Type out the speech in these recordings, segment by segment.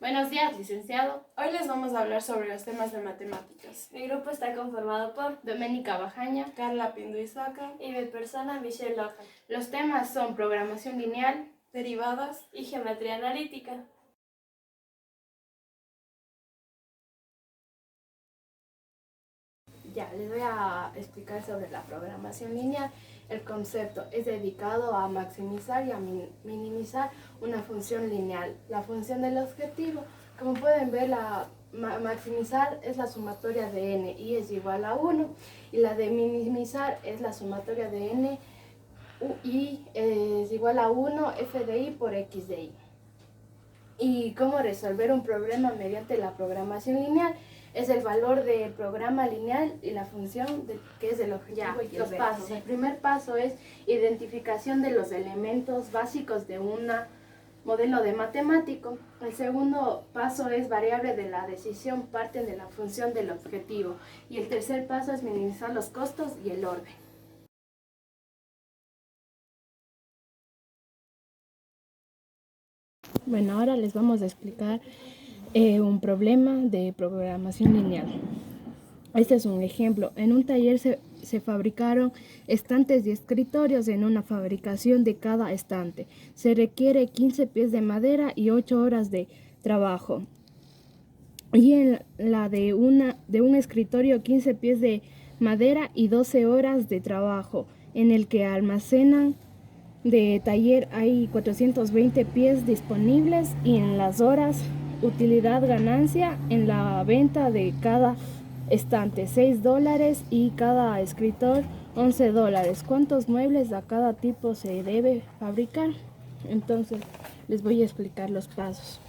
Buenos días, licenciado. Hoy les vamos a hablar sobre los temas de matemáticas. Mi grupo está conformado por Doménica Bajaña, Carla Pinduizaca, y mi persona Michelle Lohan, Los temas son programación lineal, derivadas y geometría analítica. Ya, les voy a explicar sobre la programación lineal. El concepto es dedicado a maximizar y a minimizar una función lineal. La función del objetivo, como pueden ver, maximizar es la sumatoria de n, y es igual a 1, y la de minimizar es la sumatoria de n, y es igual a 1 f de y por x de y. ¿Y cómo resolver un problema mediante la programación lineal? Es el valor del programa lineal y la función que es el objetivo y los pasos. El primer paso es identificación de los elementos básicos de un modelo de matemático. El segundo paso es variable de la decisión, parten de la función del objetivo. Y el tercer paso es minimizar los costos y el orden. Bueno, ahora les vamos a explicar un problema de programación lineal. Este es un ejemplo. En un taller se fabricaron estantes y escritorios en una fabricación de cada estante. Se requiere 15 pies de madera y 8 horas de trabajo. Y en la de un escritorio, 15 pies de madera y 12 horas de trabajo, en el que almacenan de taller hay 420 pies disponibles, y en las horas utilidad ganancia en la venta de cada estante $6 y cada escritor $11. ¿Cuántos muebles a cada tipo se debe fabricar? Entonces les voy a explicar los pasos.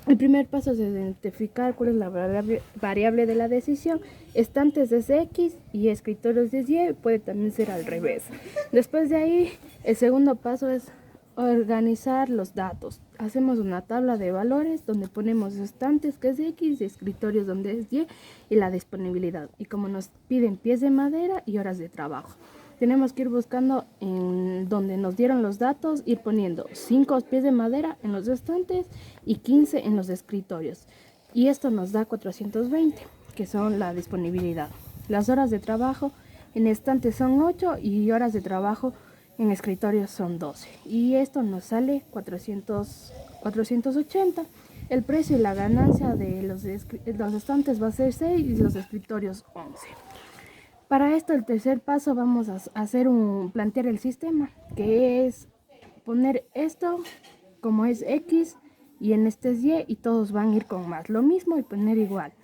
El primer paso es identificar cuál es la variable de la decisión. Estantes es X y escritorios es Y, puede también ser al revés. Después de ahí, el segundo paso es organizar los datos. Hacemos una tabla de valores donde ponemos estantes, que es X, y escritorios, donde es Y, y la disponibilidad. Y como nos piden pies de madera y horas de trabajo, tenemos que ir buscando en donde nos dieron los datos, ir poniendo 5 pies de madera en los estantes y 15 en los escritorios. Y esto nos da 420, que son la disponibilidad. Las horas de trabajo en estantes son 8 y horas de trabajo en escritorios son 12. Y esto nos sale 480. El precio y la ganancia de los estantes va a ser 6 y los escritorios 11. Para esto, el tercer paso, vamos a plantear el sistema, que es poner esto como es X y en este es Y, y todos van a ir con más lo mismo y poner igual.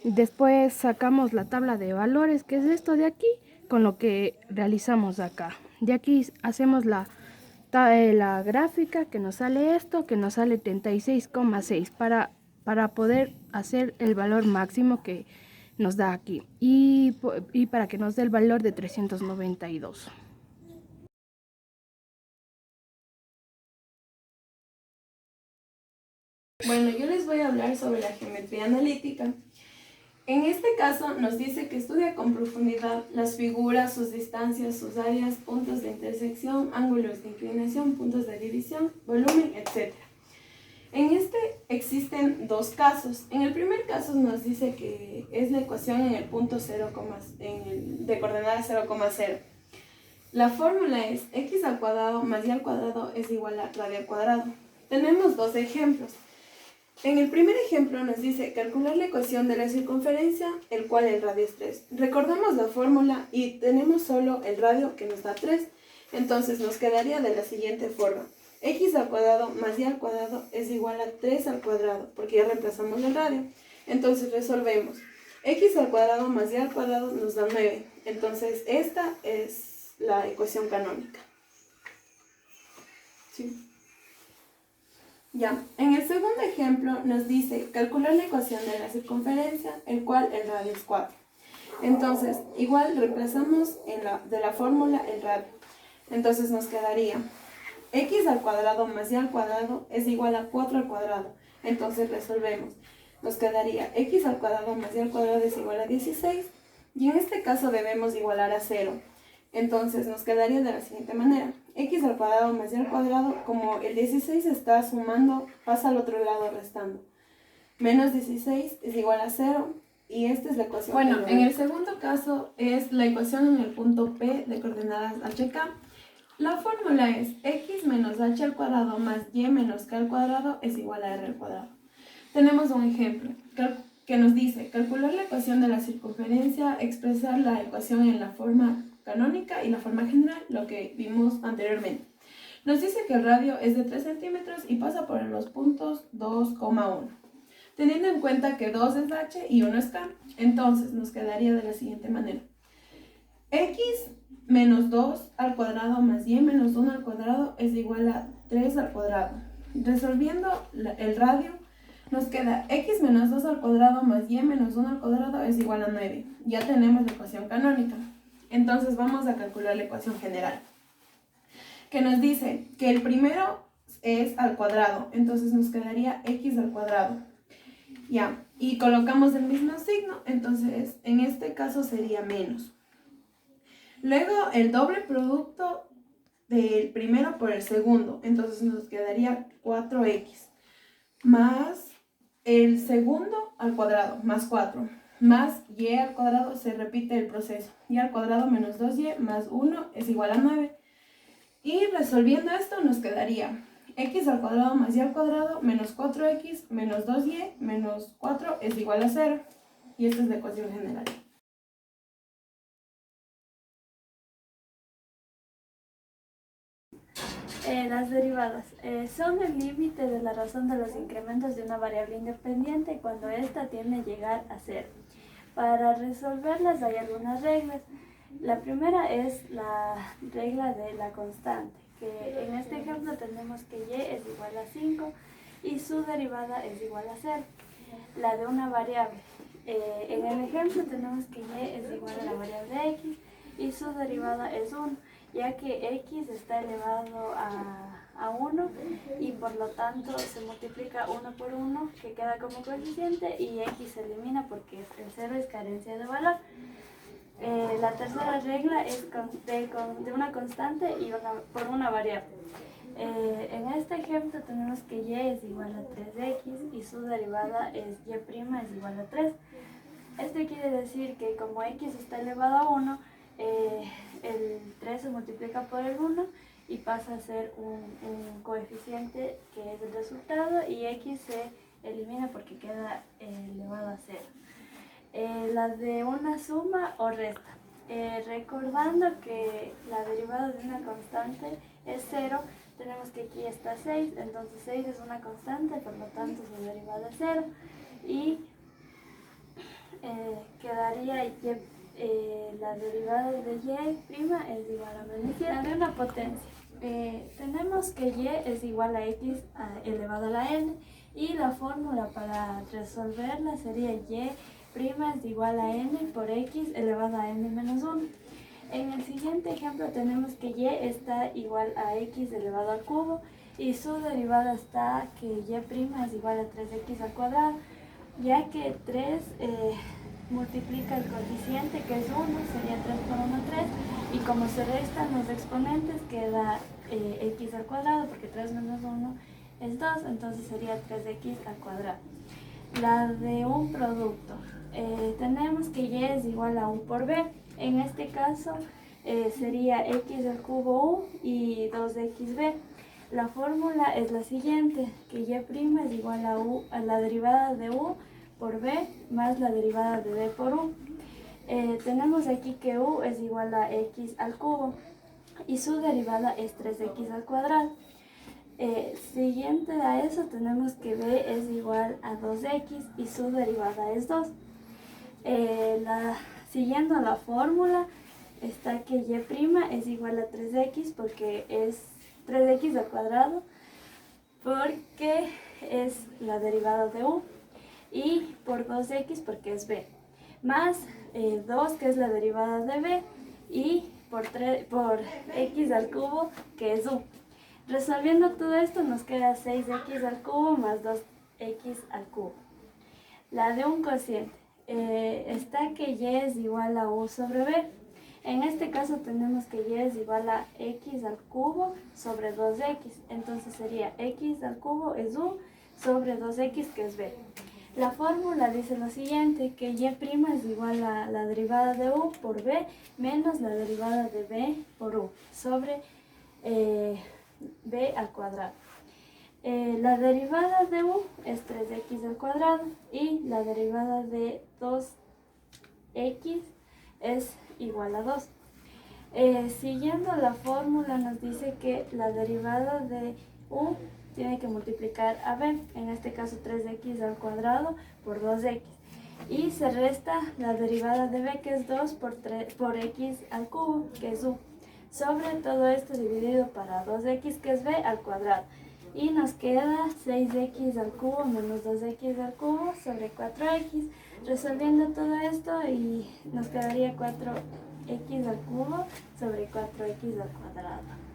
Después sacamos la tabla de valores, que es esto de aquí, con lo que realizamos acá. De aquí hacemos la gráfica, que nos sale esto, que nos sale 36,6 para poder hacer el valor máximo que nos da aquí, y para que nos dé el valor de 392. Bueno, yo les voy a hablar sobre la geometría analítica. En este caso nos dice que estudia con profundidad las figuras, sus distancias, sus áreas, puntos de intersección, ángulos de inclinación, puntos de división, volumen, etc. En este existen dos casos. En el primer caso nos dice que es la ecuación en el punto 0, de coordenada 0,0. La fórmula es x al cuadrado más y al cuadrado es igual a radio al cuadrado. Tenemos dos ejemplos. En el primer ejemplo nos dice calcular la ecuación de la circunferencia, el cual el radio es 3. Recordamos la fórmula y tenemos solo el radio, que nos da 3. Entonces nos quedaría de la siguiente forma. X al cuadrado más y al cuadrado es igual a 3 al cuadrado, porque ya reemplazamos el radio. Entonces resolvemos. X al cuadrado más y al cuadrado nos da 9. Entonces esta es la ecuación canónica. ¿Sí? Ya, en el segundo ejemplo nos dice calcular la ecuación de la circunferencia, el cual el radio es 4. Entonces, igual reemplazamos de la fórmula el radio. Entonces nos quedaría x al cuadrado más y al cuadrado es igual a 4 al cuadrado. Entonces resolvemos. Nos quedaría x al cuadrado más y al cuadrado es igual a 16. Y en este caso debemos igualar a 0. Entonces nos quedaría de la siguiente manera. x al cuadrado más y al cuadrado, como el 16 está sumando, pasa al otro lado restando. Menos 16 es igual a 0 y esta es la ecuación. Bueno, en el segundo caso es la ecuación en el punto P de coordenadas HK. La fórmula es x menos h al cuadrado más y menos k al cuadrado es igual a r al cuadrado. Tenemos un ejemplo que nos dice calcular la ecuación de la circunferencia, expresar la ecuación en la forma canónica y la forma general, lo que vimos anteriormente. Nos dice que el radio es de 3 centímetros y pasa por los puntos 2,1. Teniendo en cuenta que 2 es h y 1 es k, entonces nos quedaría de la siguiente manera. X menos 2 al cuadrado más y menos 1 al cuadrado es igual a 3 al cuadrado. Resolviendo el radio, nos queda x menos 2 al cuadrado más y menos 1 al cuadrado es igual a 9. Ya tenemos la ecuación canónica. Entonces vamos a calcular la ecuación general, que nos dice que el primero es al cuadrado, entonces nos quedaría x al cuadrado. Ya, y colocamos el mismo signo, entonces en este caso sería menos. Luego el doble producto del primero por el segundo, entonces nos quedaría 4x más el segundo al cuadrado, más 4, más y al cuadrado, se repite el proceso, y al cuadrado menos 2y más 1 es igual a 9. Y resolviendo esto nos quedaría x al cuadrado más y al cuadrado menos 4x menos 2y menos 4 es igual a 0. Y esta es la ecuación general. Las derivadas son el límite de la razón de los incrementos de una variable independiente cuando ésta tiende a llegar a 0. Para resolverlas hay algunas reglas. La primera es la regla de la constante, que en este ejemplo tenemos que y es igual a 5 y su derivada es igual a 0. La de una variable. En el ejemplo tenemos que y es igual a la variable x y su derivada es 1, ya que x está elevado a 1 y por lo tanto se multiplica 1 por 1 que queda como coeficiente y x se elimina porque el 0 es carencia de valor. La tercera regla es de una constante y por una variable. En este ejemplo tenemos que y es igual a 3x y su derivada es y' es igual a 3. Esto quiere decir que como x está elevado a 1, el 3 se multiplica por el 1 y pasa a ser un coeficiente que es el resultado y x se elimina porque queda elevado a 0. La de una suma o resta. Recordando que la derivada de una constante es 0, tenemos que aquí está 6, entonces 6 es una constante, por lo tanto su derivada es 0 y quedaría la derivada de y' es igual a menos 7. La de una potencia. Tenemos que y es igual a x elevado a la n y la fórmula para resolverla sería y' es igual a n por x elevado a n menos 1. En el siguiente ejemplo tenemos que y está igual a x elevado al cubo y su derivada está que y' es igual a 3x al cuadrado, ya que 3 multiplica el coeficiente que es 1, sería 3 por 1, 3, y como se restan los exponentes queda x al cuadrado, porque 3 menos 1 es 2, entonces sería 3x al cuadrado. La de un producto. Tenemos que y es igual a u por b. En este caso sería x al cubo u y 2xb. La fórmula es la siguiente, que y' es igual a la derivada de u por b más la derivada de b por u. Tenemos aquí que u es igual a x al cubo y su derivada es 3x al cuadrado. Siguiente a eso tenemos que b es igual a 2x y su derivada es 2. Siguiendo la fórmula está que y' es igual a 3x porque es 3x al cuadrado porque es la derivada de u y por 2x porque es b más 2 que es la derivada de b y por x al cubo que es u. Resolviendo todo esto nos queda 6x al cubo más 2x al cubo. La de un cociente. Está que y es igual a u sobre b. En este caso tenemos que y es igual a x al cubo sobre 2x. Entonces sería x al cubo es u sobre 2x que es b. La fórmula dice lo siguiente, que y' es igual a la derivada de u por b menos la derivada de b por u sobre b al cuadrado. La derivada de u es 3x al cuadrado y la derivada de 2x es igual a 2. Siguiendo la fórmula nos dice que la derivada de u tiene que multiplicar a b, en este caso 3x al cuadrado por 2x. Y se resta la derivada de b, que es 2 por x al cubo, que es u, sobre todo esto dividido para 2x, que es b al cuadrado. Y nos queda 6x al cubo menos 2x al cubo sobre 4x. Resolviendo todo esto y nos quedaría 4x al cubo sobre 4x al cuadrado.